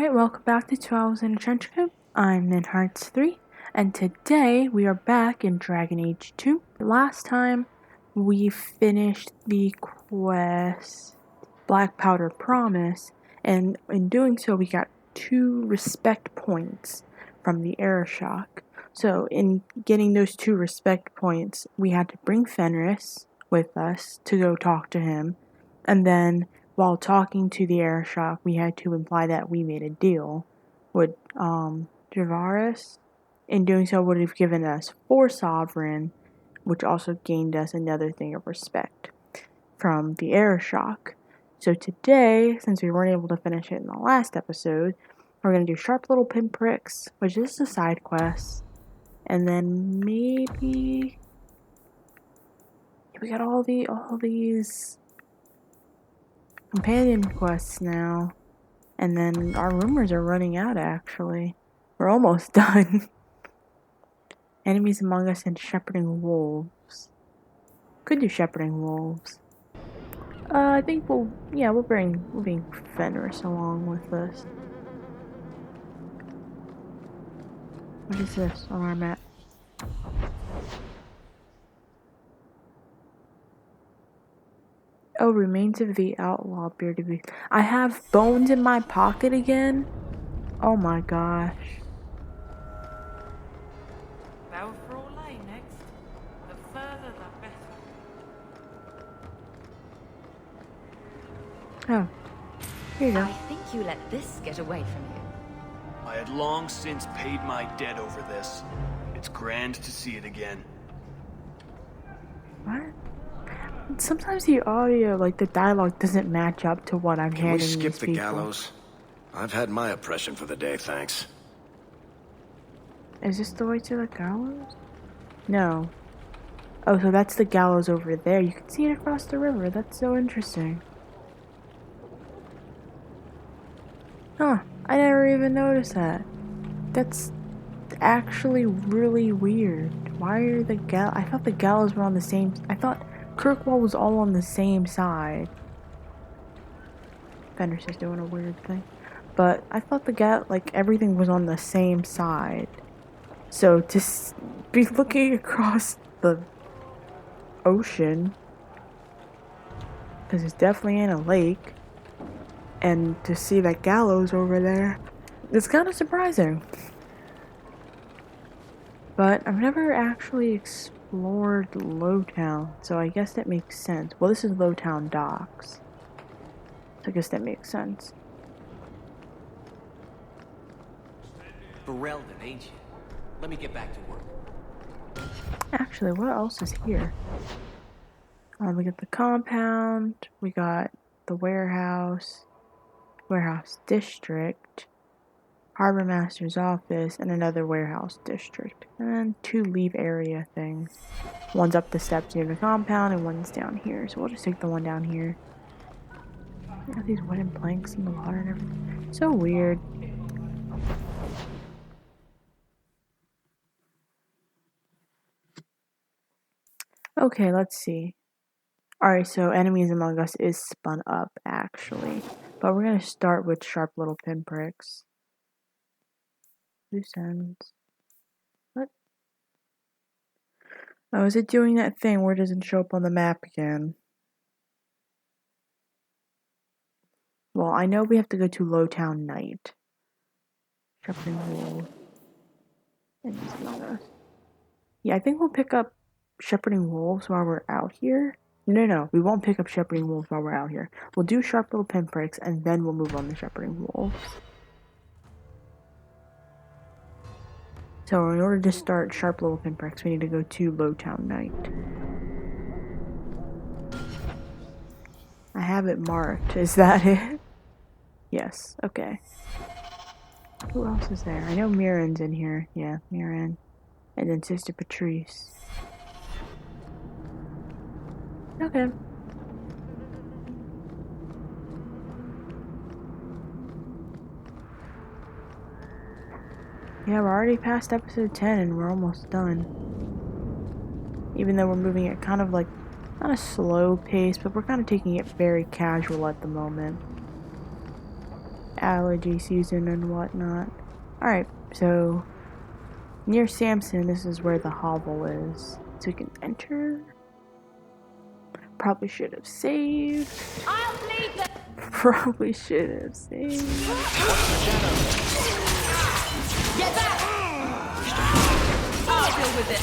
Alright, welcome back to 2 Hours in a Trench Coat. I'm Minhearts3, and today we are back in Dragon Age 2. Last time we finished the quest Black Powder Promise, and in doing so we got 2 respect points from the air shock. So in getting those 2 respect points, we had to bring Fenris with us to go talk to him, and then while talking to the air shock, we had to imply that we made a deal with Javaris. In doing so, would have given us 4 sovereign, which also gained us another thing of respect from the air shock. So today, since we weren't able to finish it in the last episode, we're gonna do sharp little pinpricks, which is a side quest, and then maybe we got all these companion quests now, and then our rumors are running out. Actually, we're almost done. Enemies among us and shepherding wolves. Could do shepherding wolves. I think we'll bring Fenris along with us. What is this on our map? Oh, remains of the outlaw appear to be. I have bones in my pocket again? Oh my gosh. Now for all I next. The further the better. Oh. Here you go. I think you let this get away from you. I had long since paid my debt over this. It's grand to see it again. What? Sometimes the audio, like the dialogue, doesn't match up to what I'm hearing. Can we skip these the people. gallows? I've had my oppression for the day, thanks. Is this the way to the gallows? No. Oh, so that's the gallows over there. You can see it across the river. That's so interesting. Huh. I never even noticed that. That's actually really weird. Why are the I thought the gallows were on the same... I thought Kirkwall was all on the same side. Fenris is doing a weird thing. But I thought everything was on the same side. So to be looking across the ocean, because it's definitely in a lake, and to see that gallows over there, it's kind of surprising. But I've never actually explored Lowtown, so I guess that makes sense. Well, this is Lowtown Docks, so I guess that makes sense. Berelden, ain't you? Let me get back to work. Actually, what else is here? We got the compound, we got the warehouse district, harbor master's office, and another warehouse district, and 2 leave area things. One's up the steps near the compound, and one's down here. So we'll just take the one down here. Got these wooden planks in the water and everything. So weird. Okay, let's see. Alright, so Enemies Among Us is spun up, actually. But we're gonna start with sharp little pinpricks. Loose ends. What? Oh, is it doing that thing where it doesn't show up on the map again? Well, I know we have to go to Lowtown Night. Shepherding Wolves. Enemies Among Us. Yeah, I think we'll pick up Shepherding Wolves while we're out here. No, we won't pick up Shepherding Wolves while we're out here. We'll do sharp little pinpricks, and then we'll move on to Shepherding Wolves. So in order to start sharp little pinpricks, we need to go to Lowtown Night. I have it marked. Is that it? Yes, okay. Who else is there? I know Mirren's in here. Yeah, Mirren. And then Sister Patrice. Okay. Yeah, we're already past episode 10 and we're almost done. Even though we're moving at kind of like, not a slow pace, but we're kind of taking it very casual at the moment. allergy season and whatnot. Alright, so near Samson, this is where the hovel is. So we can enter. Probably should have saved. I'll bleed them! Probably should have saved. Get back! I'll deal with it.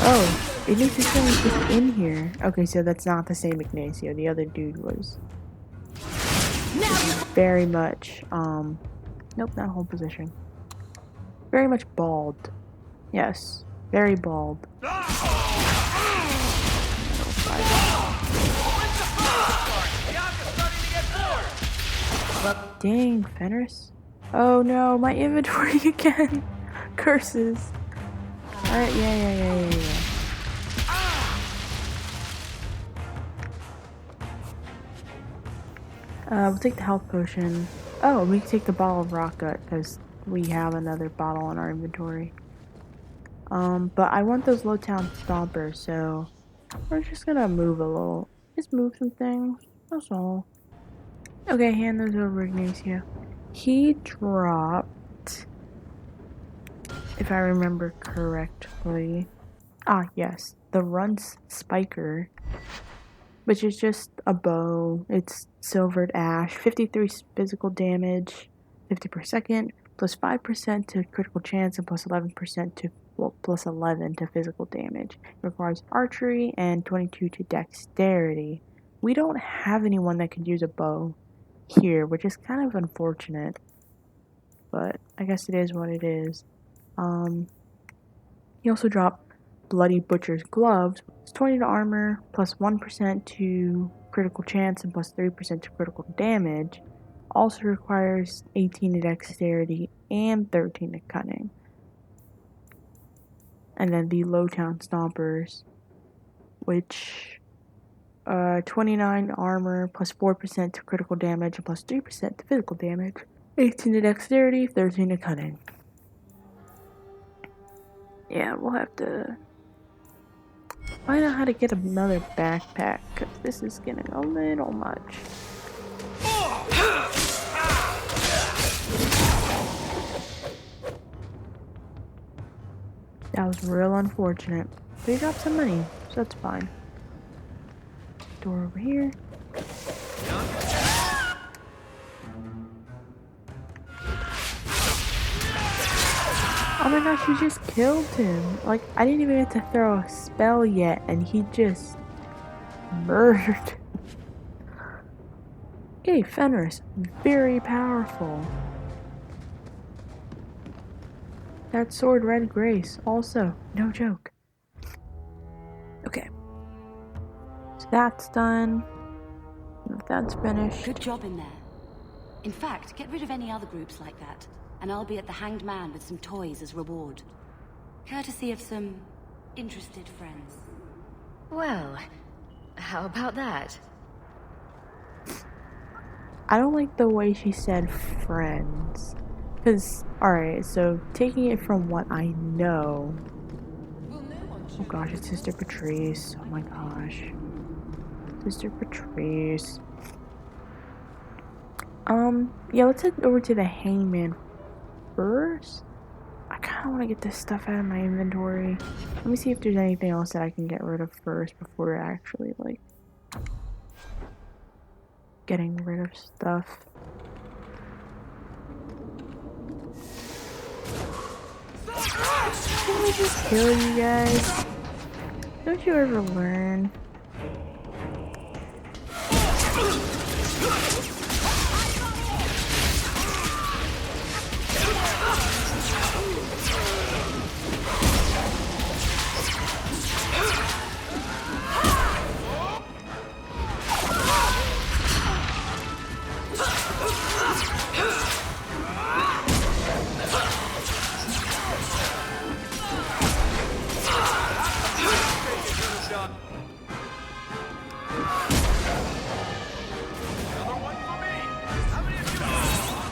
Oh, it makes it sound like it's in here. Okay, so that's not the same Ignacio. The other dude was very much, nope, not hold position. Very much bald. Yes, very bald. Dang, Fenris. Oh no, my inventory again. Curses. Alright, yeah. We'll take the health potion. Oh, we can take the bottle of rock gut because we have another bottle in our inventory. But I want those low town stompers, so we're just gonna move a little. Just move some things. That's all. Okay, hand those over, Ignacio. He dropped, if I remember correctly. Ah, yes, the Runs Spiker, which is just a bow. It's silvered ash, 53 physical damage, 50 per second, plus 5% to critical chance, and plus 11% to plus 11 to physical damage. It requires archery and 22 to dexterity. We don't have anyone that could use a bow here, which is kind of unfortunate, but I guess it is what it is. He also dropped Bloody Butcher's Gloves. It's 20 to armor, plus 1% to critical chance, and plus 3% to critical damage. Also requires 18 to dexterity and 13 to cunning. And then the Lowtown Stompers, which 29 armor, plus 4% to critical damage, and plus 3% to physical damage. 18 to dexterity, 13 to cunning. Yeah, we'll have to find out how to get another backpack, because this is getting a little much. That was real unfortunate. But he dropped some money, so that's fine. Door over here. Oh my gosh, you just killed him. Like, I didn't even get to throw a spell yet, and he just murdered. Okay, Fenris, very powerful. That sword, Red Grace, also, no joke. Okay. So that's done. That's finished. Good job in there. In fact, get rid of any other groups like that, and I'll be at the Hanged Man with some toys as reward. Courtesy of some interested friends. Well, how about that? I don't like the way she said friends. Because, alright, so taking it from what I know. Oh gosh, it's Sister Patrice. Oh my gosh. Sister Patrice. Yeah, let's head over to the Hangman first. I kind of want to get this stuff out of my inventory. Let me see if there's anything else that I can get rid of first before actually, like, getting rid of stuff. Can we just kill you guys? Don't you ever learn?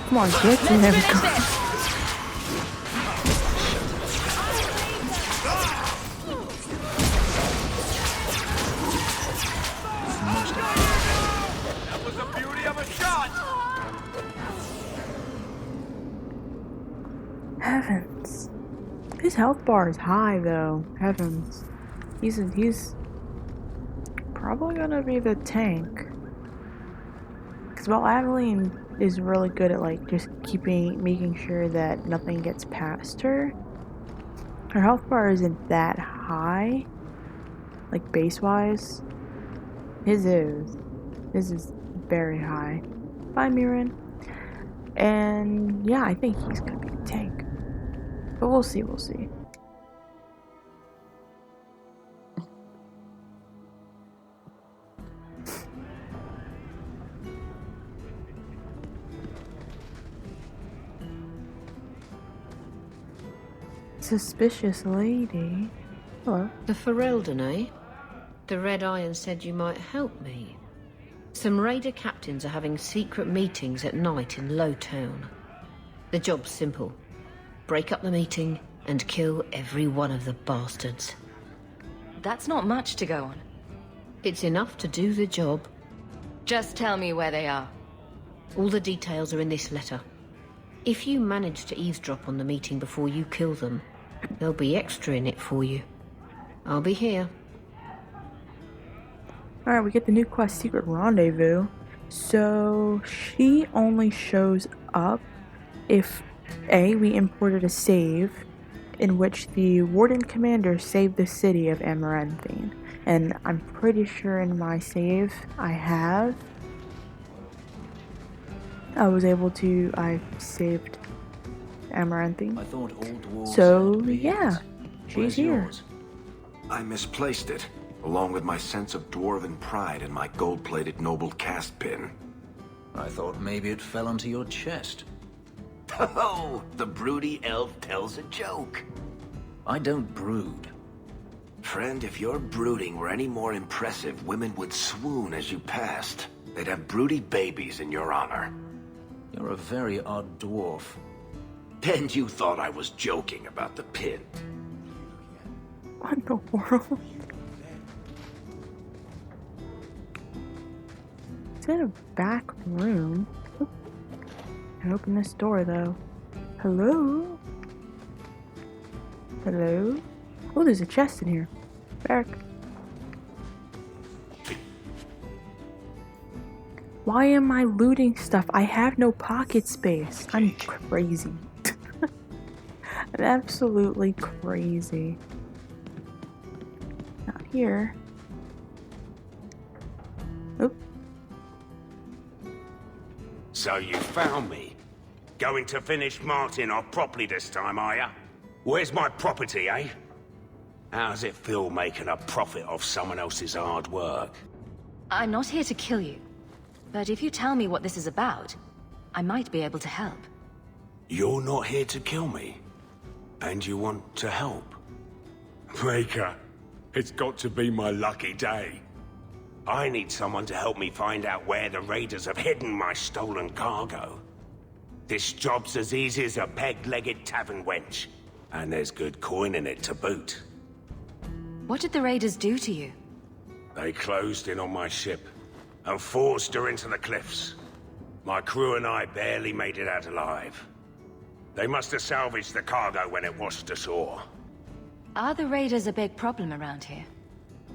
Come on, get in there. That was a beauty of a shot! Heavens. His health bar is high though. Heavens. He's probably gonna be the tank. Because while Adeline is really good at like just making sure that nothing gets past her, her health bar isn't that high. Like base wise. His is very high. Bye, Mirren. And yeah, I think he's gonna be a tank. But we'll see. Suspicious lady. Hello. The Ferelden, eh? The Red Iron said you might help me. Some raider captains are having secret meetings at night in Lowtown. The job's simple. Break up the meeting and kill every one of the bastards. That's not much to go on. It's enough to do the job. Just tell me where they are. All the details are in this letter. If you manage to eavesdrop on the meeting before you kill them, there'll be extra in it for you. I'll be here. Alright, we get the new quest, Secret Rendezvous. So, she only shows up if A, we imported a save in which the Warden Commander saved the city of Amaranthine. And I'm pretty sure in my save I saved Amaranthine. I thought all dwarves So, had beards. yeah, she's Where's here. yours? I misplaced it, along with my sense of dwarven pride and my gold-plated noble cast pin. I thought maybe it fell onto your chest. Oh, the broody elf tells a joke. I don't brood. Friend, if your brooding were any more impressive, women would swoon as you passed. They'd have broody babies in your honor. You're a very odd dwarf. And you thought I was joking about the pin. What in the world? It's in a back room. I open this door though. Hello? Hello? Oh, there's a chest in here. Back. Why am I looting stuff? I have no pocket space. I'm crazy. I'm absolutely crazy. Not here. Oop. So you found me. Going to finish Martin off properly this time, are ya? Where's my property, eh? How's it feel making a profit off someone else's hard work? I'm not here to kill you. But if you tell me what this is about, I might be able to help. You're not here to kill me. And you want to help? Maker, it's got to be my lucky day. I need someone to help me find out where the raiders have hidden my stolen cargo. This job's as easy as a peg-legged tavern wench. And there's good coin in it to boot. What did the raiders do to you? They closed in on my ship and forced her into the cliffs. My crew and I barely made it out alive. They must have salvaged the cargo when it washed ashore. Are the raiders a big problem around here?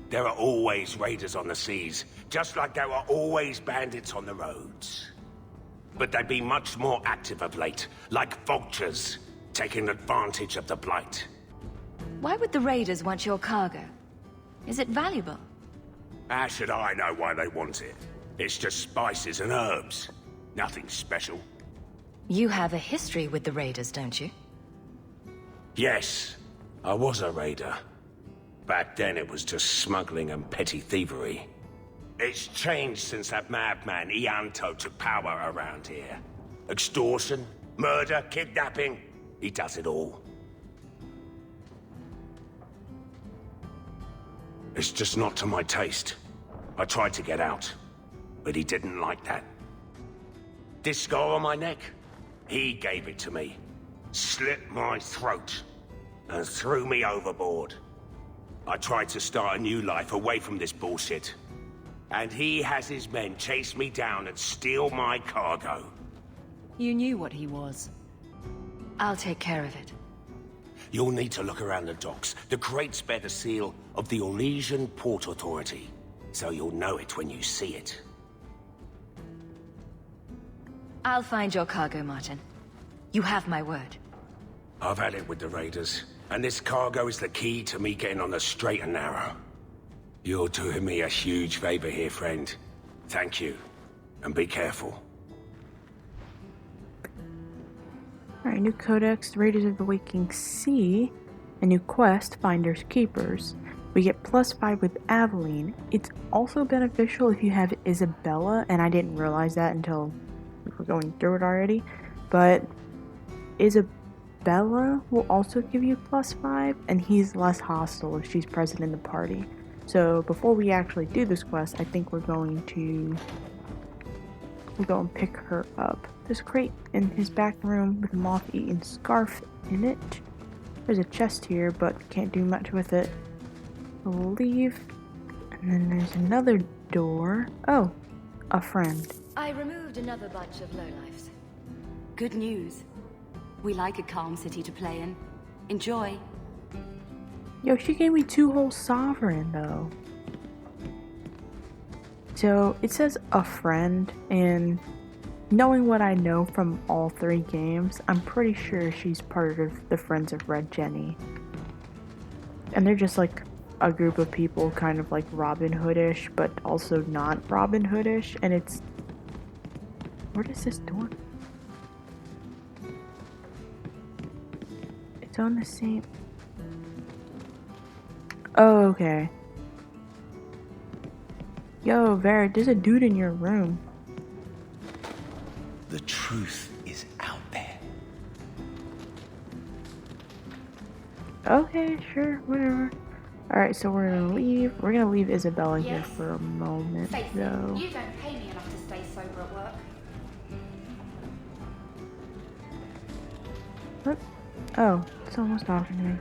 There are always raiders on the seas, just like there are always bandits on the roads. But they've been much more active of late, like vultures, taking advantage of the blight. Why would the raiders want your cargo? Is it valuable? How should I know why they want it? It's just spices and herbs. Nothing special. You have a history with the raiders, don't you? Yes, I was a raider. Back then it was just smuggling and petty thievery. It's changed since that madman Ianto took power around here. Extortion, murder, kidnapping. He does it all. It's just not to my taste. I tried to get out, but he didn't like that. This scar on my neck? He gave it to me. Slit my throat. And threw me overboard. I tried to start a new life away from this bullshit. And he has his men chase me down and steal my cargo. You knew what he was. I'll take care of it. You'll need to look around the docks. The crates bear the seal of the Orlesian Port Authority, so you'll know it when you see it. I'll find your cargo, Martin. You have my word. I've had it with the raiders, and this cargo is the key to me getting on the straight and narrow. You're doing me a huge favor here, friend. Thank you, and be careful. Alright, new codex, Raiders of the Waking Sea. A new quest, Finders Keepers. We get +5 with Aveline. It's also beneficial if you have Isabella, and I didn't realize that until we were going through it already. But Isabella will also give you +5, and he's less hostile if she's present in the party. So before we actually do this quest, I think we'll go and pick her up. There's a crate in his back room with a moth-eaten scarf in it. There's a chest here, but can't do much with it. We'll leave. And then there's another door. Oh, a friend. I removed another bunch of lowlifes. Good news. We like a calm city to play in. Enjoy. Yo, she gave me 2 whole sovereign, though. So, it says a friend, and knowing what I know from all 3 games, I'm pretty sure she's part of the Friends of Red Jenny. And they're just like a group of people kind of like Robin Hood-ish, but also not Robin Hood-ish, and it's... Where does this door? It's on the same... Oh, okay. Yo, Vera, there's a dude in your room. The truth is out there. Okay, sure, whatever. Alright, so we're gonna leave. We're gonna leave Isabella here for a moment, though. You don't pay me enough to stay sober at work. What? Oh, someone's talking to me.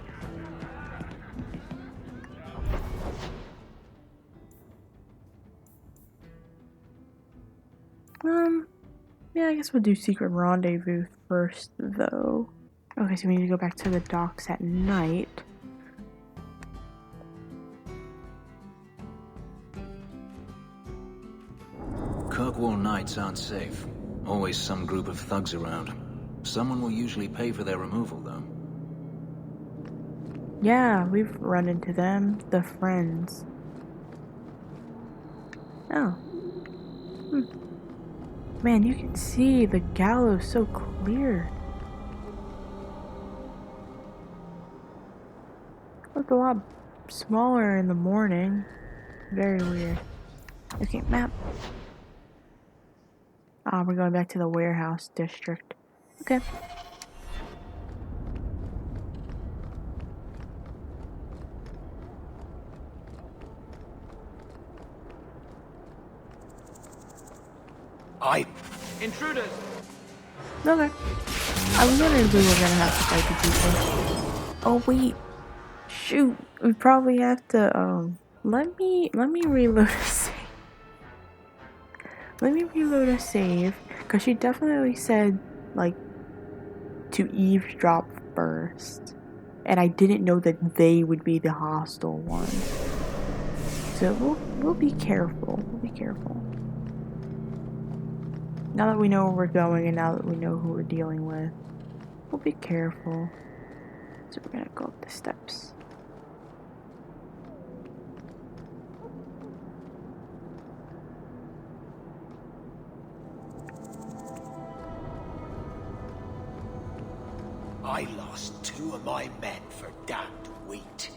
Yeah, I guess we'll do Secret Rendezvous first, though. Okay, so we need to go back to the docks at night. Kirkwall nights aren't safe. Always some group of thugs around. Someone will usually pay for their removal, though. Yeah, we've run into them. The friends. Oh. Man, you can see the gallows so clear. Looked a lot smaller in the morning. Very weird. Okay, map. Ah, we're going back to the warehouse district. Okay. Intruders! Okay. I was wondering if we were gonna have to fight the people. Oh wait. Shoot. We probably have to let me reload a save. Let me reload a save, because she definitely said like to eavesdrop first. And I didn't know that they would be the hostile ones. So we'll be careful. We'll be careful. Now that we know where we're going and now that we know who we're dealing with, we'll be careful. So we're gonna go up the steps. I lost 2 of my men for damned wheat.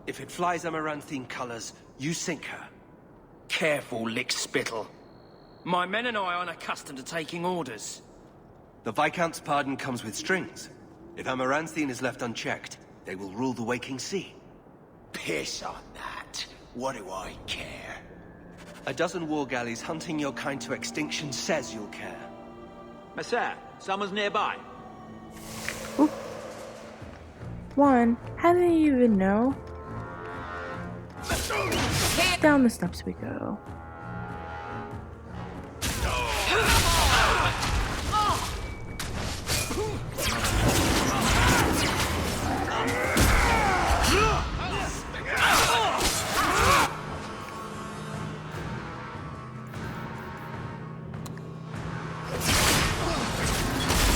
If it flies Amaranthine colors, you sink her. Careful, lick spittle. My men and I aren't accustomed to taking orders. The Viscount's pardon comes with strings. If Amaranthine is left unchecked, they will rule the Waking Sea. Piss on that. What do I care? A dozen war galleys hunting your kind to extinction says you'll care. Messere, someone's nearby. Oop. One, how do they even know? Down the steps we go.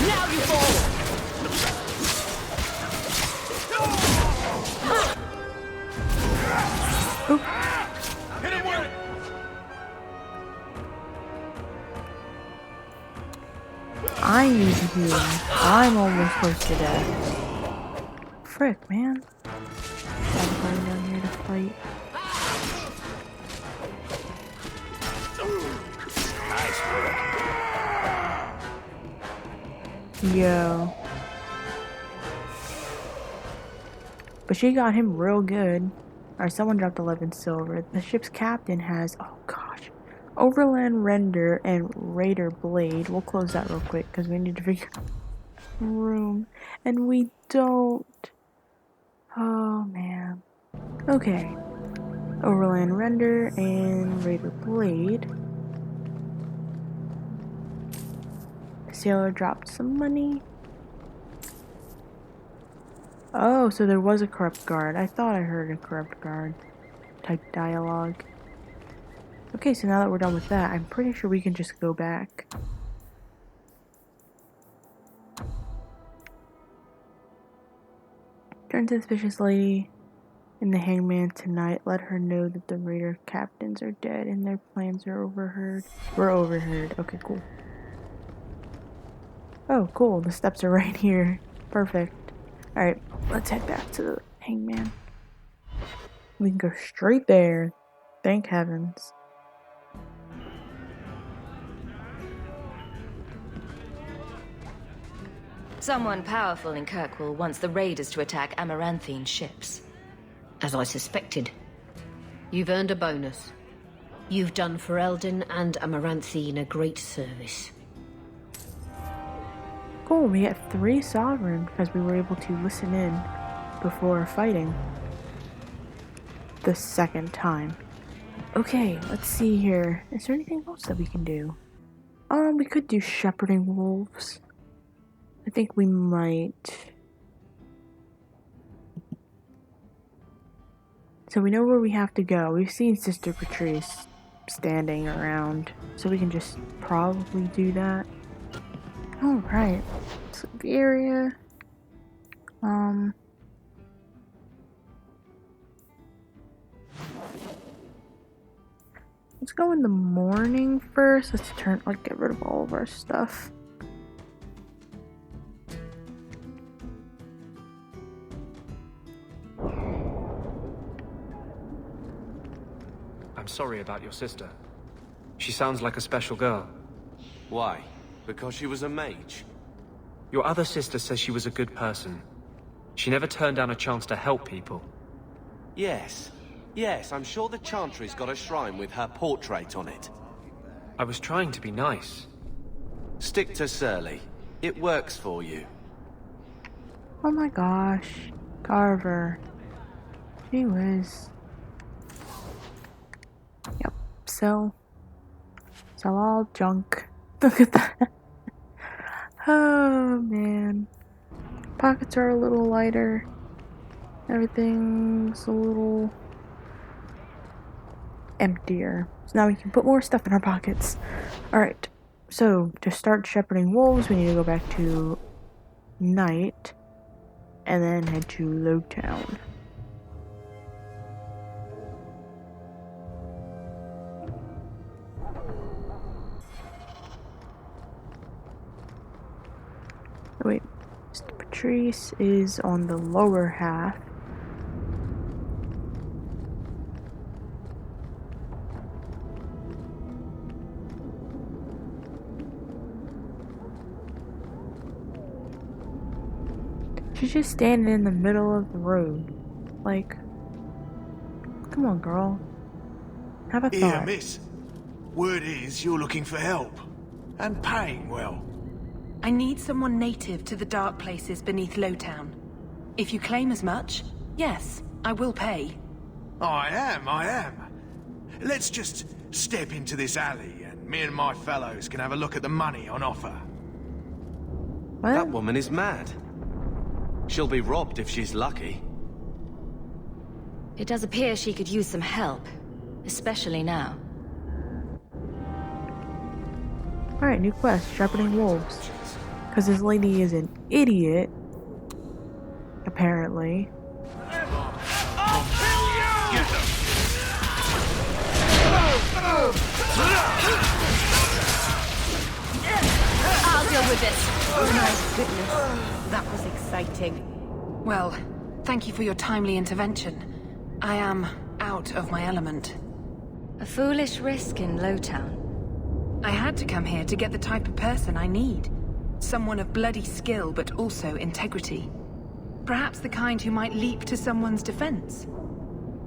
Now you fall! Hit him with it! I need healing. I'm almost close to death. Frick, man. Everybody down here to fight. Nice work. Yo. But she got him real good. Alright, someone dropped 11 silver. The ship's captain has, oh gosh, Overland Render and Raider Blade. We'll close that real quick because we need to figure out room. And we don't. Oh man. Okay. Overland Render and Raider Blade. Sailor dropped some money. Oh, so there was a corrupt guard. I thought I heard a corrupt guard type dialogue. Okay, so now that we're done with that, I'm pretty sure we can just go back. Turn to the suspicious lady and the hangman tonight. Let her know that the raider captains are dead and their plans are overheard. We're overheard. Okay, cool. Oh, cool. The steps are right here. Perfect. Alright, let's head back to the hangman. We can go straight there. Thank heavens. Someone powerful in Kirkwall wants the raiders to attack Amaranthine ships. As I suspected. You've earned a bonus. You've done Ferelden and Amaranthine a great service. Cool, we got 3 sovereign because we were able to listen in before fighting the second time. Okay, let's see here. Is there anything else that we can do? We could do shepherding wolves. I think we might. So we know where we have to go. We've seen Sister Patrice standing around, so we can just probably do that. Alright. Siberia. Let's go in the morning first. Let's get rid of all of our stuff. I'm sorry about your sister. She sounds like a special girl. Why? Because she was a mage? Your other sister says she was a good person. She never turned down a chance to help people. Yes. Yes, I'm sure the Chantry's got a shrine with her portrait on it. I was trying to be nice. Stick to Surly. It works for you. Oh my gosh. Carver. Gee whiz. Yep. Sell all junk. Look at that. Oh man. Pockets are a little lighter. Everything's a little emptier. So now we can put more stuff in our pockets. Alright. So to start shepherding wolves, we need to go back to night and then head to Lowtown. Wait, Mr. Patrice is on the lower half. She's just standing in the middle of the road. Like, come on, girl. Have a thought. Here, miss. Word is you're looking for help. And paying well. I need someone native to the dark places beneath Lowtown. If you claim as much, yes, I will pay. I am. Let's just step into this alley and me and my fellows can have a look at the money on offer. What? That woman is mad. She'll be robbed if she's lucky. It does appear she could use some help, especially now. Alright, new quest, shepherding wolves. Because this lady is an idiot, apparently. I'll deal with this. Oh my goodness, that was exciting. Well, thank you for your timely intervention. I am out of my element. A foolish risk in Lowtown. I had to come here to get the type of person I need. Someone of bloody skill, but also integrity. Perhaps the kind who might leap to someone's defense.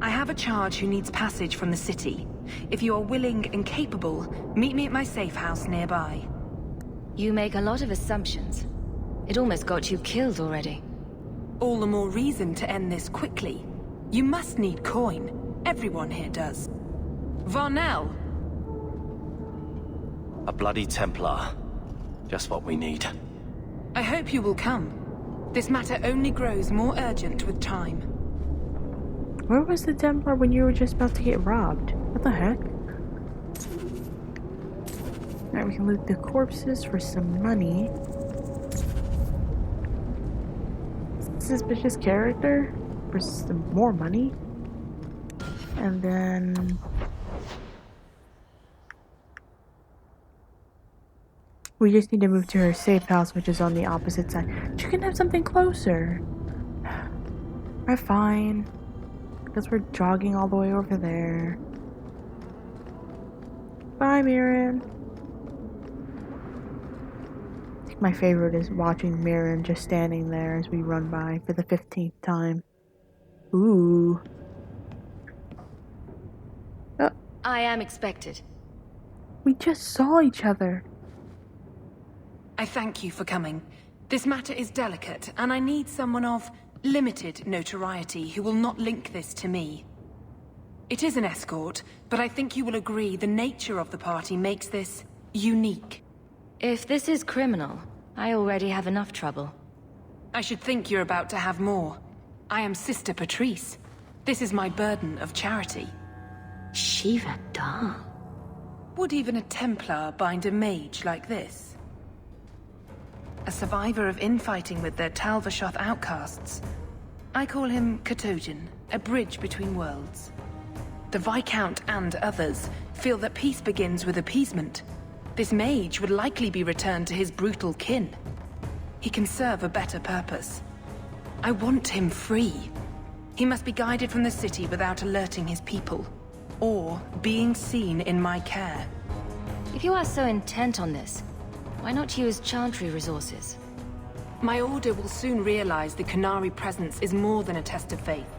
I have a charge who needs passage from the city. If you are willing and capable, meet me at my safe house nearby. You make a lot of assumptions. It almost got you killed already. All the more reason to end this quickly. You must need coin. Everyone here does. Varnell! A bloody Templar. Just what we need. I hope you will come. This matter only grows more urgent with time. Where was the Templar when you were just about to get robbed? What the heck? Alright, we can loot the corpses for some money. Suspicious character for some more money. And then... we just need to move to her safe house, which is on the opposite side. She can have something closer. We're fine. Because we're jogging all the way over there. Bye, Mirren. I think my favorite is watching Mirren just standing there as we run by for the 15th time. Ooh. Oh. I am expected. We just saw each other. I thank you for coming. This matter is delicate, and I need someone of limited notoriety who will not link this to me. It is an escort, but I think you will agree the nature of the party makes this unique. If this is criminal, I already have enough trouble. I should think you're about to have more. I am Sister Patrice. This is my burden of charity. Shiva Da. Would even a Templar bind a mage like this? A survivor of infighting with their Talvashoth outcasts. I call him Katojan, a bridge between worlds. The Viscount and others feel that peace begins with appeasement. This mage would likely be returned to his brutal kin. He can serve a better purpose. I want him free. He must be guided from the city without alerting his people, or being seen in my care. If you are so intent on this, why not use Chantry resources? My order will soon realize the Qunari presence is more than a test of faith.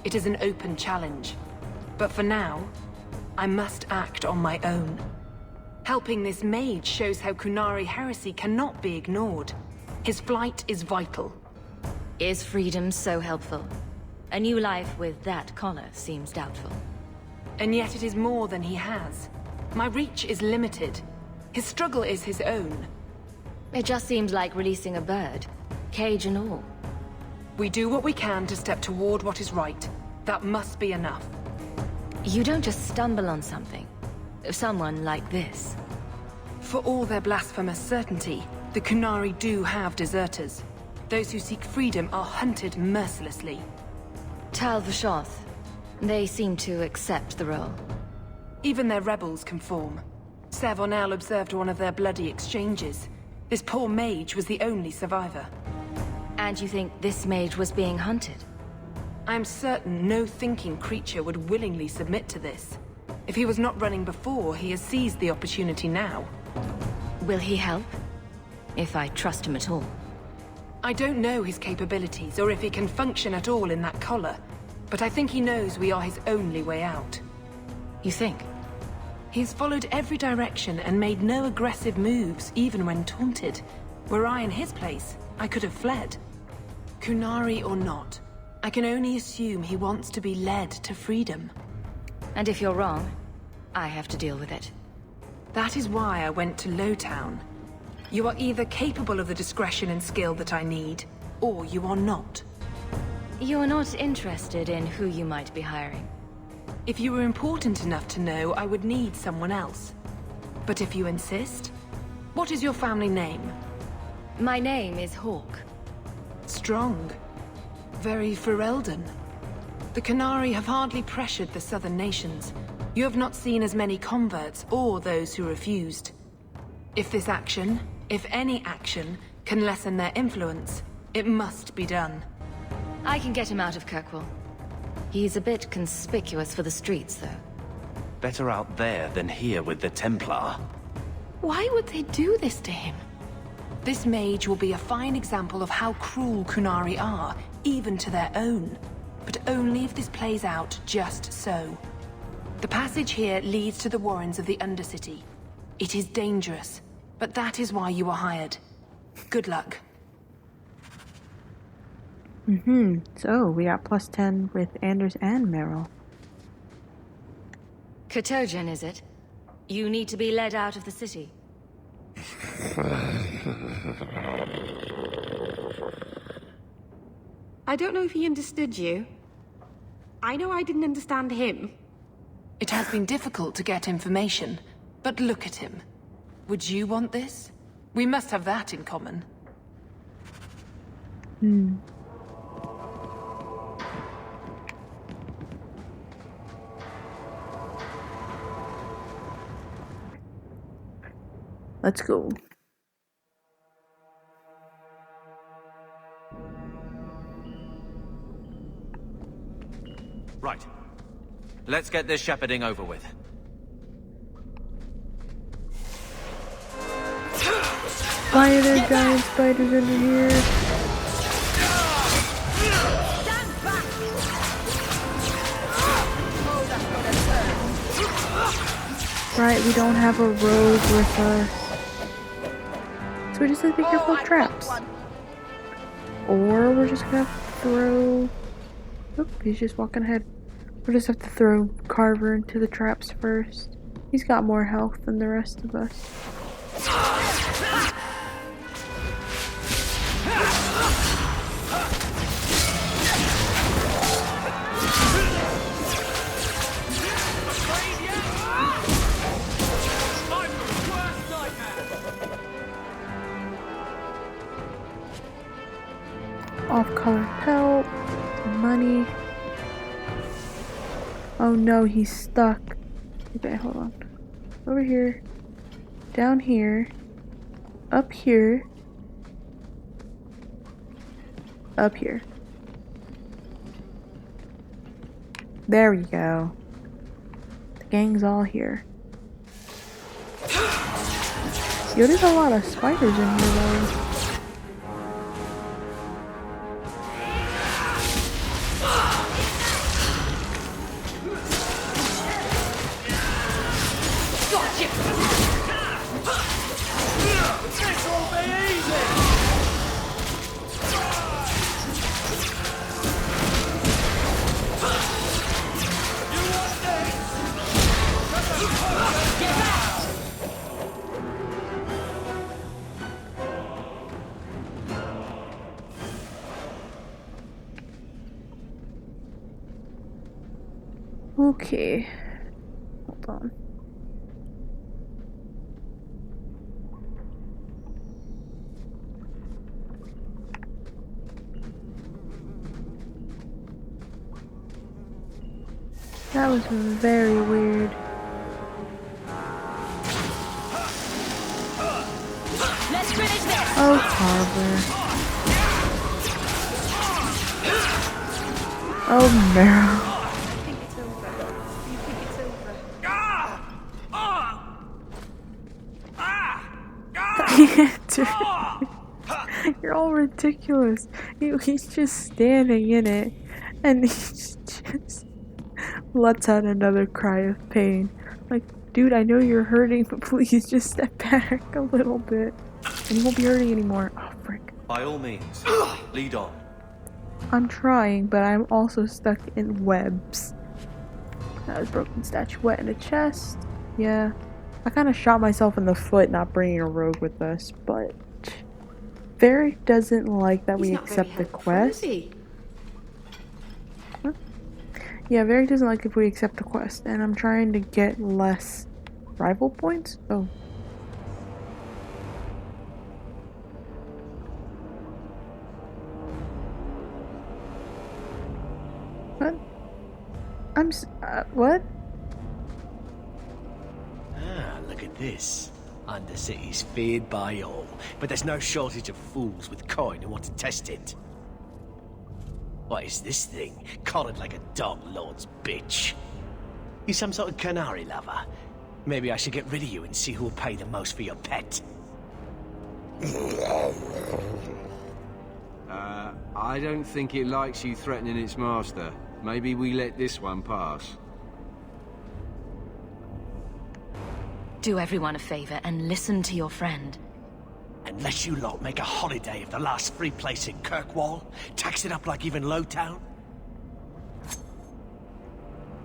It is an open challenge. But for now, I must act on my own. Helping this mage shows how Qunari heresy cannot be ignored. His flight is vital. Is freedom so helpful? A new life with that collar seems doubtful. And yet it is more than he has. My reach is limited. His struggle is his own. It just seems like releasing a bird, cage and all. We do what we can to step toward what is right. That must be enough. You don't just stumble on something. Someone like this. For all their blasphemous certainty, the Qunari do have deserters. Those who seek freedom are hunted mercilessly. Talvashoth. They seem to accept the role. Even their rebels conform. Ser Vonel observed one of their bloody exchanges. This poor mage was the only survivor. And you think this mage was being hunted? I am certain no thinking creature would willingly submit to this. If he was not running before, he has seized the opportunity now. Will he help? If I trust him at all. I don't know his capabilities, or if he can function at all in that collar. But I think he knows we are his only way out. You think? He's followed every direction and made no aggressive moves, even when taunted. Were I in his place, I could have fled. Qunari or not, I can only assume he wants to be led to freedom. And if you're wrong, I have to deal with it. That is why I went to Lowtown. You are either capable of the discretion and skill that I need, or you are not. You are not interested in who you might be hiring. If you were important enough to know, I would need someone else. But if you insist, what is your family name? My name is Hawk. Strong. Very Ferelden. The Qunari have hardly pressured the southern nations. You have not seen as many converts or those who refused. If this action, if any action, can lessen their influence, it must be done. I can get him out of Kirkwall. He's a bit conspicuous for the streets, though. Better out there than here with the Templar. Why would they do this to him? This mage will be a fine example of how cruel Qunari are, even to their own. But only if this plays out just so. The passage here leads to the warrens of the Undercity. It is dangerous, but that is why you were hired. Good luck. So, we got +10 with Anders and Meryl. Katojan, is it? You need to be led out of the city. I don't know if he understood you. I know I didn't understand him. It has been difficult to get information, but look at him. Would you want this? We must have that in common. Let's go. Right. Let's get this shepherding over with. Why are there giant spiders under here? Right, we don't have a rogue with us. So we just have to be careful of traps. Or we're just gonna have to throw... Oh, he's just walking ahead. We'll just have to throw Carver into the traps first. He's got more health than the rest of us. Off-color pelt, some money. Oh no, he's stuck. Okay, hold on. Over here, down here, up here, up here. There we go. The gang's all here. Yo, there's a lot of spiders in here though. Okay, hold on. That was very weird. Let's finish this. Oh, Carver. Oh, Meryl. You're all ridiculous. He's just standing in it, and he just lets out another cry of pain. Like, dude, I know you're hurting, but please just step back a little bit, and you won't be hurting anymore. Oh, frick. By all means, lead on. I'm trying, but I'm also stuck in webs. That was broken statuette in a chest. Yeah. I kind of shot myself in the foot not bringing a rogue with us, but Varric doesn't like that we accept the quest. Huh? Yeah, Varric doesn't like if we accept the quest, and I'm trying to get less rival points. Oh. What? What? Ah, look at this. Undercity's feared by all, but there's no shortage of fools with coin who want to test it. What is this thing? Collared like a dog lord's bitch. You some sort of canary lover? Maybe I should get rid of you and see who'll pay the most for your pet. I don't think it likes you threatening its master. Maybe we let this one pass. Do everyone a favor and listen to your friend. Unless you lot make a holiday of the last free place in Kirkwall, tax it up like even Lowtown,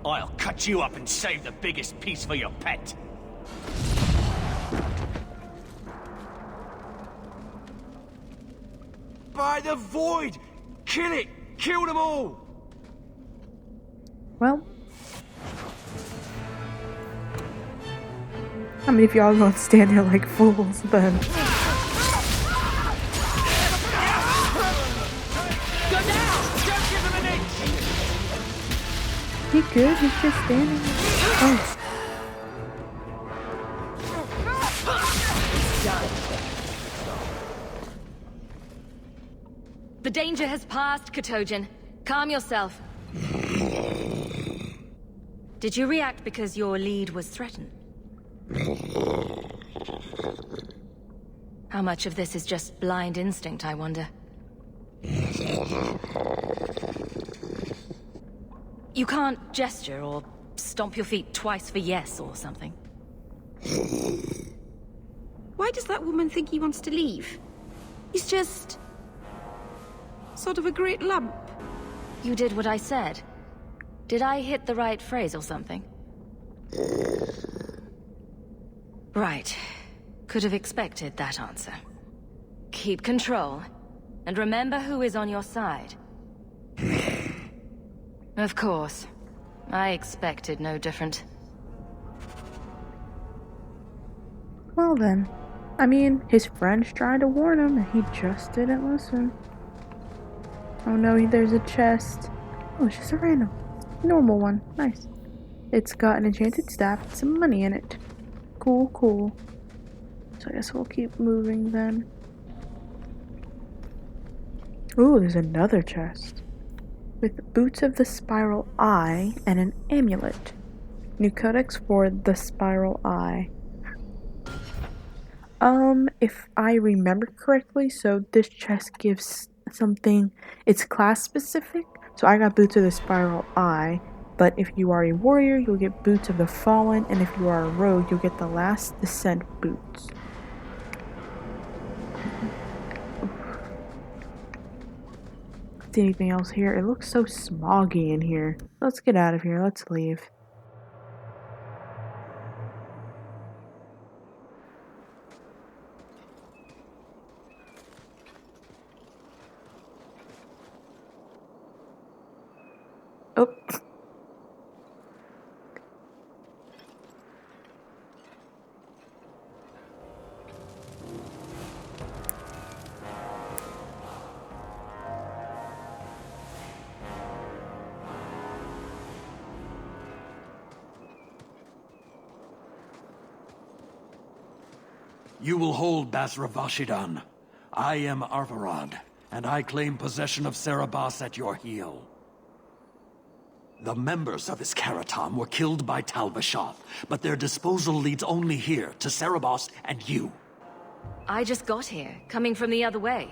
I'll cut you up and save the biggest piece for your pet. By the void! Kill it! Kill them all! Well, how many of y'all gonna stand there like fools then? Go down! Don't give him an inch! He good? He's just standing there. Oh. The danger has passed, Katojan. Calm yourself. Did you react because your lead was threatened? How much of this is just blind instinct, I wonder? You can't gesture or stomp your feet twice for yes or something. Why does that woman think he wants to leave? He's just... sort of a great lump. You did what I said. Did I hit the right phrase or something? Right. Could have expected that answer. Keep control, and remember who is on your side. Of course. I expected no different. Well then. I mean, his friends tried to warn him, and he just didn't listen. Oh no, there's a chest. Oh, it's just a random, normal one. Nice. It's got an enchanted staff and some money in it. Cool, cool. So I guess we'll keep moving then. Ooh, there's another chest. With boots of the spiral eye and an amulet. New codex for the spiral eye. If I remember correctly, so this chest gives something, it's class specific. So I got boots of the spiral eye, but if you are a warrior, you'll get boots of the fallen, and if you are a rogue, you'll get the last descent boots. See anything else here? It looks so smoggy in here. Let's get out of here. Let's leave. Oh. You will hold Basra Vashidan. I am Arvarad, and I claim possession of Serabas at your heel. The members of Iskaratam were killed by Tal-Vashoth, but their disposal leads only here, to Serabas and you. I just got here, coming from the other way.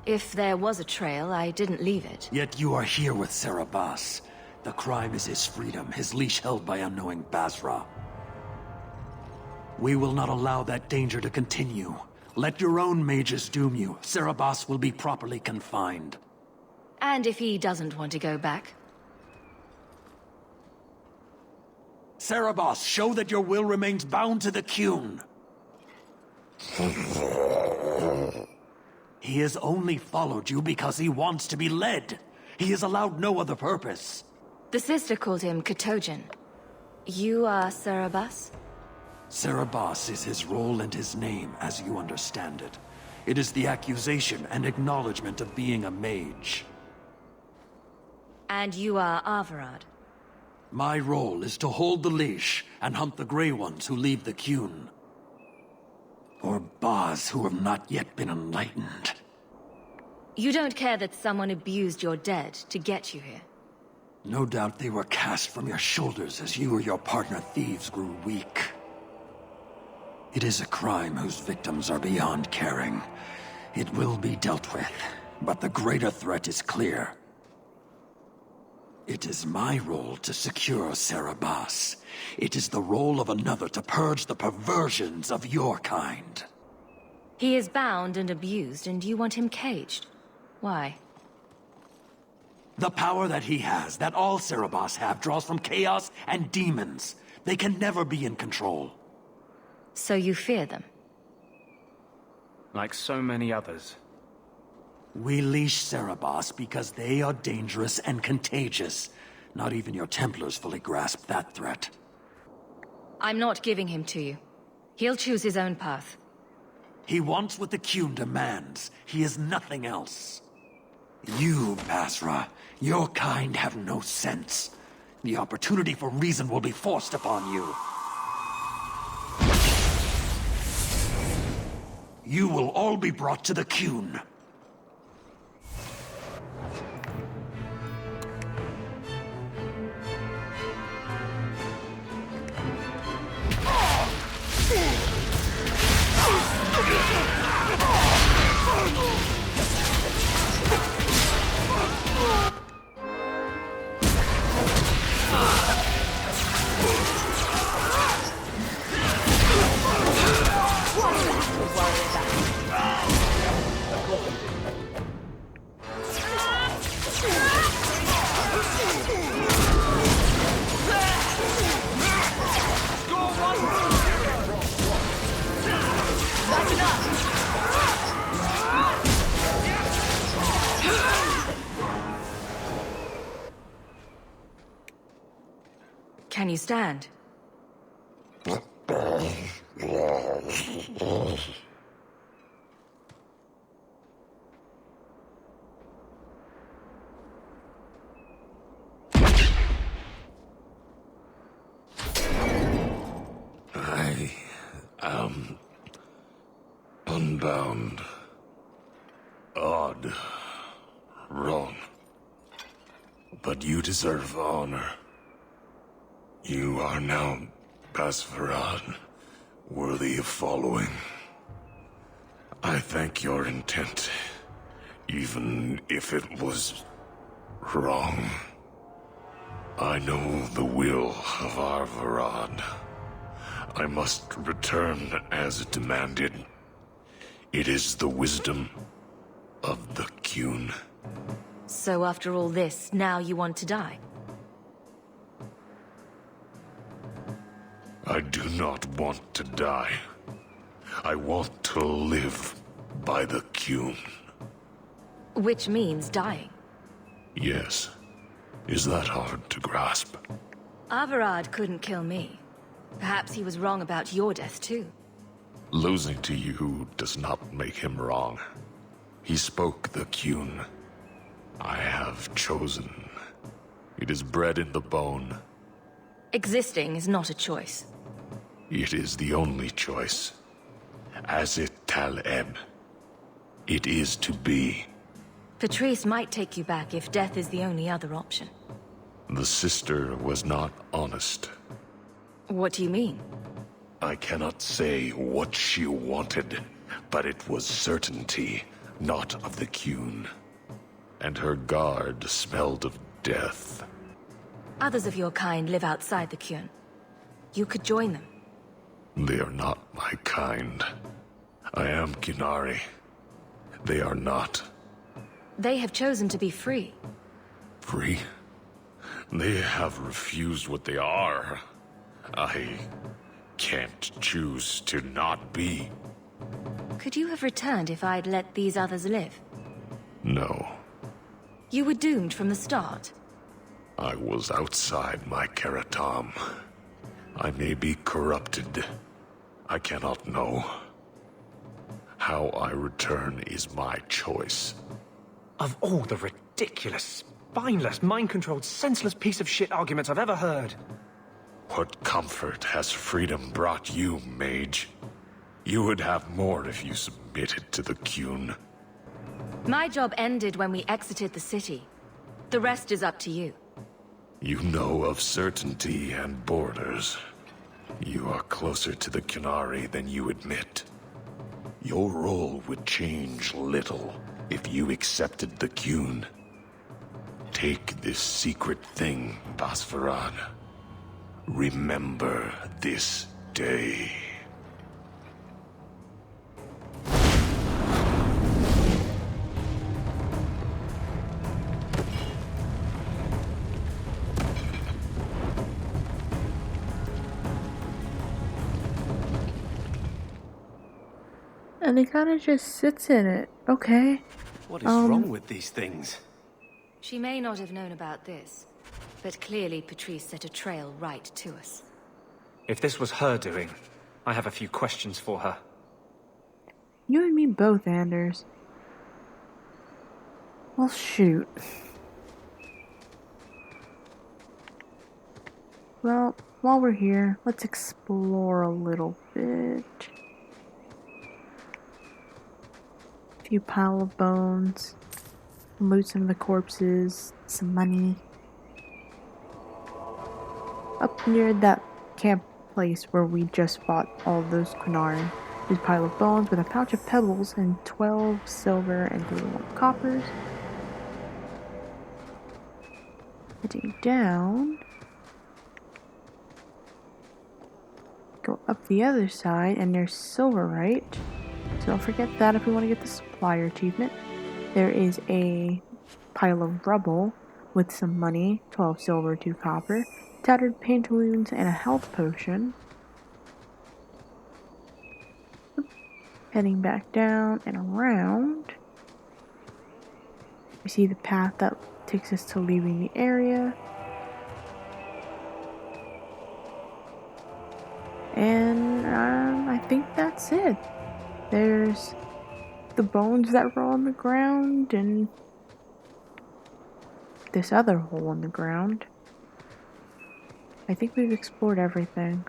If there was a trail, I didn't leave it. Yet you are here with Serabas. The crime is his freedom, his leash held by unknowing Basra. We will not allow that danger to continue. Let your own mages doom you. Serabas will be properly confined. And if he doesn't want to go back? Serabas, show that your will remains bound to the Qun. He has only followed you because he wants to be led. He is allowed no other purpose. The sister called him Katojan. You are Serabas? Serabas is his role and his name, as you understand it. It is the accusation and acknowledgement of being a mage. And you are Averard. My role is to hold the leash and hunt the Grey Ones who leave the Qun. Or Baz who have not yet been enlightened. You don't care that someone abused your dead to get you here? No doubt they were cast from your shoulders as you or your partner thieves grew weak. It is a crime whose victims are beyond caring. It will be dealt with, but the greater threat is clear. It is my role to secure Serabas. It is the role of another to purge the perversions of your kind. He is bound and abused, and you want him caged. Why? The power that he has, that all Serabas have, draws from chaos and demons. They can never be in control. So you fear them? Like so many others. We leash Serabas because they are dangerous and contagious. Not even your Templars fully grasp that threat. I'm not giving him to you. He'll choose his own path. He wants what the Qun demands. He is nothing else. You, Basra, your kind have no sense. The opportunity for reason will be forced upon you. You will all be brought to the Qun. Can you stand? I am unbound. Odd. Wrong. But you deserve honor. You are now Basfarad, worthy of following. I thank your intent, even if it was wrong. I know the will of Arvarad. I must return as demanded. It is the wisdom of the Qun. So after all this, now you want to die? I do not want to die. I want to live by the Qun. Which means dying. Yes. Is that hard to grasp? Averard couldn't kill me. Perhaps he was wrong about your death, too. Losing to you does not make him wrong. He spoke the Qun. I have chosen. It is bred in the bone. Existing is not a choice. It is the only choice. As it Taleb. It is to be. Patrice might take you back if death is the only other option. The sister was not honest. What do you mean? I cannot say what she wanted, but it was certainty, not of the Qun. And her guard smelled of death. Others of your kind live outside the Qun. You could join them. They are not my kind. I am Qunari. They are not. They have chosen to be free. Free? They have refused what they are. I can't choose to not be. Could you have returned if I'd let these others live? No. You were doomed from the start. I was outside my Keratam. I may be corrupted. I cannot know. How I return is my choice. Of all the ridiculous, spineless, mind-controlled, senseless piece of shit arguments I've ever heard. What comfort has freedom brought you, mage? You would have more if you submitted to the Qun. My job ended when we exited the city. The rest is up to you. You know of certainty and borders. You are closer to the Qunari than you admit. Your role would change little if you accepted the Qun. Take this secret thing, Basfarad. Remember this day. And he kind of just sits in it. Okay. What is wrong with these things? She may not have known about this, but clearly Patrice set a trail right to us. If this was her doing, I have a few questions for her. You and me both, Anders. Well, shoot. Well, while we're here, let's explore a little bit. A few pile of bones. Loot some of the corpses. Some money. Up near that camp place where we just fought all of those Qunari. There's a pile of bones with a pouch of pebbles and 12 silver and 31 coppers. Heading down. Go up the other side and there's silver, right? So don't forget that if we want to get the supplier achievement. There is a pile of rubble with some money, 12 silver, 2 copper, tattered paint wounds, and a health potion. Heading back down and around. We see the path that takes us to leaving the area. And I think that's it. There's the bones that were on the ground and this other hole in the ground. I think we've explored everything.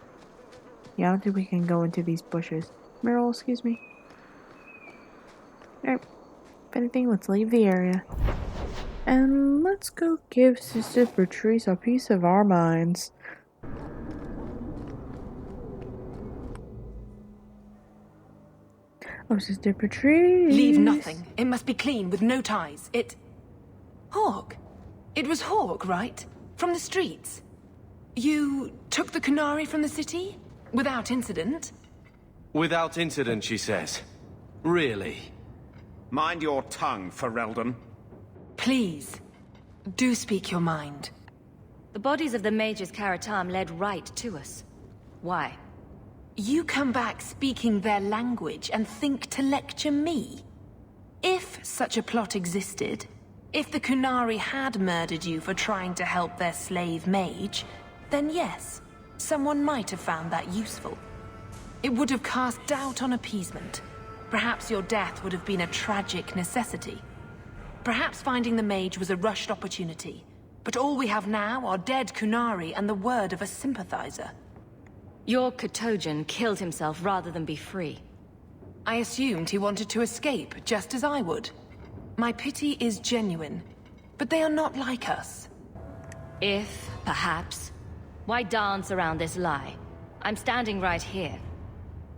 Yeah, I don't think we can go into these bushes. Meryl, excuse me. Alright. If anything, let's leave the area. And let's go give Sister Patrice a piece of our minds. Oh, Sister Patrice. Leave nothing. It must be clean, with no ties. Hawk. It was Hawk, right? From the streets. You took the Qunari from the city? Without incident? Without incident, she says. Really? Mind your tongue, Ferelden. Please. Do speak your mind. The bodies of the mages Karatam led right to us. Why? You come back speaking their language and think to lecture me? If such a plot existed, if the Qunari had murdered you for trying to help their slave mage, then yes, someone might have found that useful. It would have cast doubt on appeasement. Perhaps your death would have been a tragic necessity. Perhaps finding the mage was a rushed opportunity. But all we have now are dead Qunari and the word of a sympathizer. Your Katojan killed himself rather than be free. I assumed he wanted to escape, just as I would. My pity is genuine, but they are not like us. If, perhaps, why dance around this lie? I'm standing right here.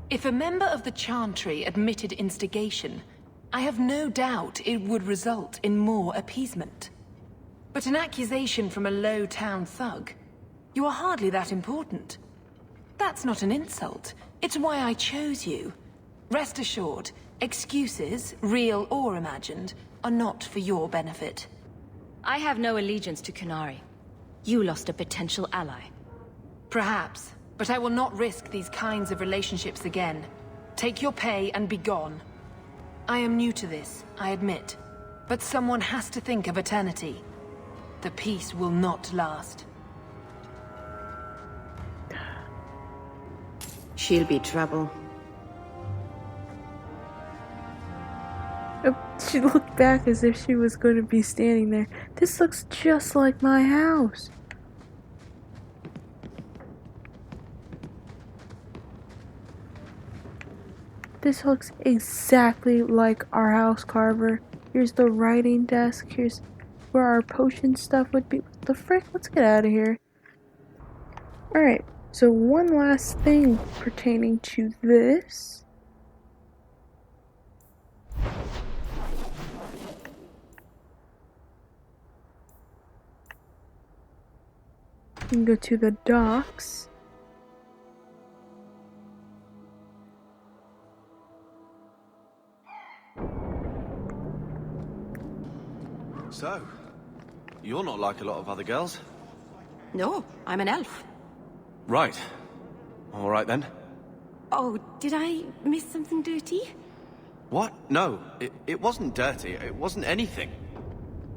If a member of the Chantry admitted instigation, I have no doubt it would result in more appeasement. But an accusation from a low-town thug? You are hardly that important. That's not an insult. It's why I chose you. Rest assured, excuses, real or imagined, are not for your benefit. I have no allegiance to Qunari. You lost a potential ally. Perhaps, but I will not risk these kinds of relationships again. Take your pay and be gone. I am new to this, I admit. But someone has to think of eternity. The peace will not last. She'll be trouble. Oh, she looked back as if she was going to be standing there. This looks just like my house. This looks exactly like our house, Carver. Here's the writing desk. Here's where our potion stuff would be. What the frick? Let's get out of here. Alright, so one last thing pertaining to this. You can go to the docks. So, you're not like a lot of other girls? No, I'm an elf. Right. All right then. Oh, did I miss something dirty? What? No, it wasn't dirty. It wasn't anything.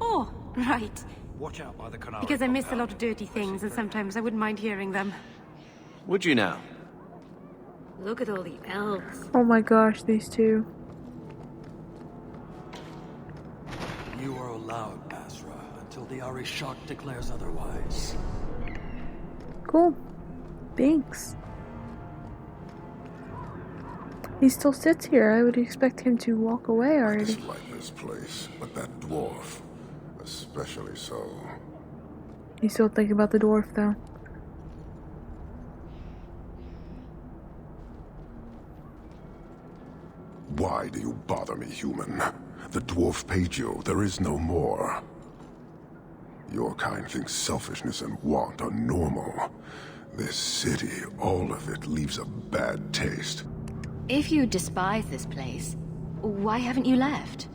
Oh, right. Watch out by the canal. Because I miss a lot of dirty things, and sometimes I wouldn't mind hearing them. Would you now? Look at all the elves. Oh my gosh, these two. You are allowed, Basra, until the Arishok declares otherwise. Cool. Thanks. He still sits here. I would expect him to walk away I already. dislike this place, but that dwarf, especially so. You still think about the dwarf, though. Why do you bother me, human? The dwarf paid you. There is no more. Your kind thinks selfishness and want are normal. This city, all of it, leaves a bad taste. If you despise this place, why haven't you left?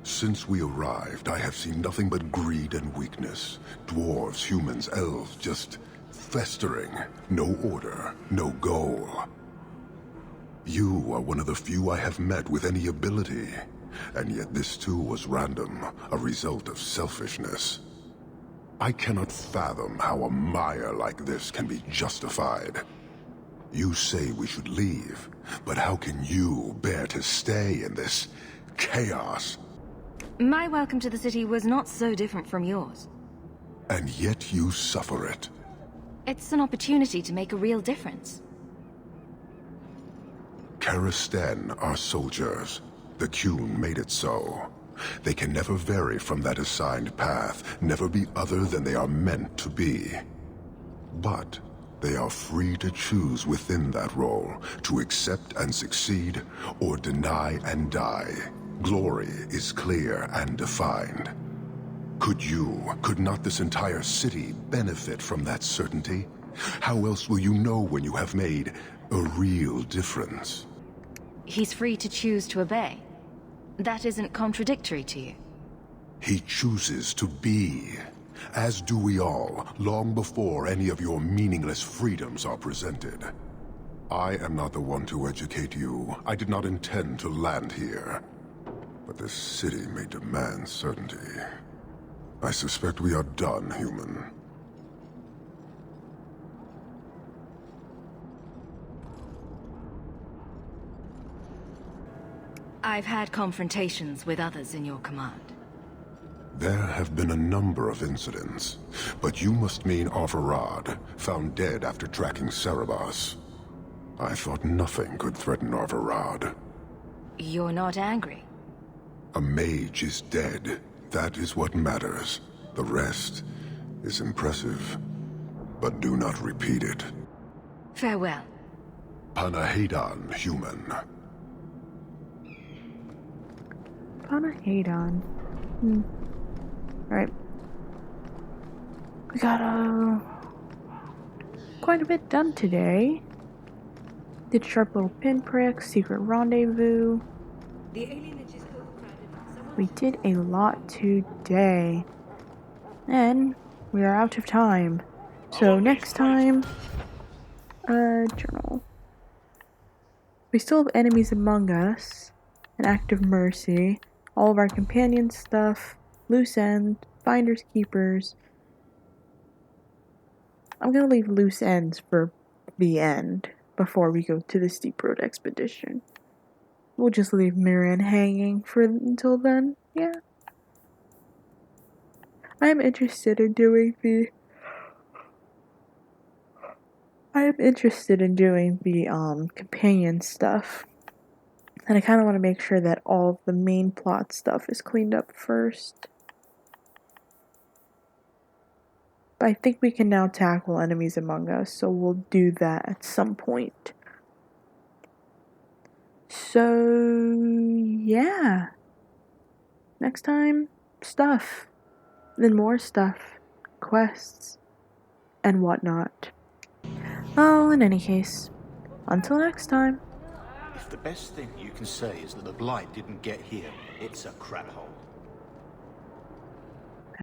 Since we arrived, I have seen nothing but greed and weakness. Dwarves, humans, elves, just festering. No order, no goal. You are one of the few I have met with any ability. And yet this too was random, a result of selfishness. I cannot fathom how a mire like this can be justified. You say we should leave, but how can you bear to stay in this chaos? My welcome to the city was not so different from yours. And yet you suffer it. It's an opportunity to make a real difference. Karisten are soldiers. The Qun made it so. They can never vary from that assigned path, never be other than they are meant to be. But they are free to choose within that role, to accept and succeed, or deny and die. Glory is clear and defined. Could not this entire city benefit from that certainty? How else will you know when you have made a real difference? He's free to choose to obey. That isn't contradictory to you. He chooses to be, as do we all, long before any of your meaningless freedoms are presented. I am not the one to educate you. I did not intend to land here. But this city may demand certainty. I suspect we are done, human. I've had confrontations with others in your command. There have been a number of incidents, but you must mean Arvarad, found dead after tracking Cerebos. I thought nothing could threaten Arvarad. You're not angry? A mage is dead. That is what matters. The rest is impressive, but do not repeat it. Farewell. Panahedon, human. Panahedon. Alright. We got quite a bit done today. Did sharp little pinpricks, secret rendezvous. The alienage is overcrowded. We did a lot today. And we are out of time. So next time, journal. We still have enemies among us, an act of mercy, all of our companion stuff, loose ends, finders keepers. I'm gonna leave loose ends for the end before we go to the steep road expedition. we'll just leave Mirren hanging for until then. Yeah. I'm interested in doing the companion stuff. And I kind of want to make sure that all of the main plot stuff is cleaned up first. But I think we can now tackle enemies among us, so we'll do that at some point. So, yeah. Next time, stuff. Then more stuff. Quests. And whatnot. Oh, in any case, until next time. If the best thing you can say is that the Blight didn't get here, it's a crap hole.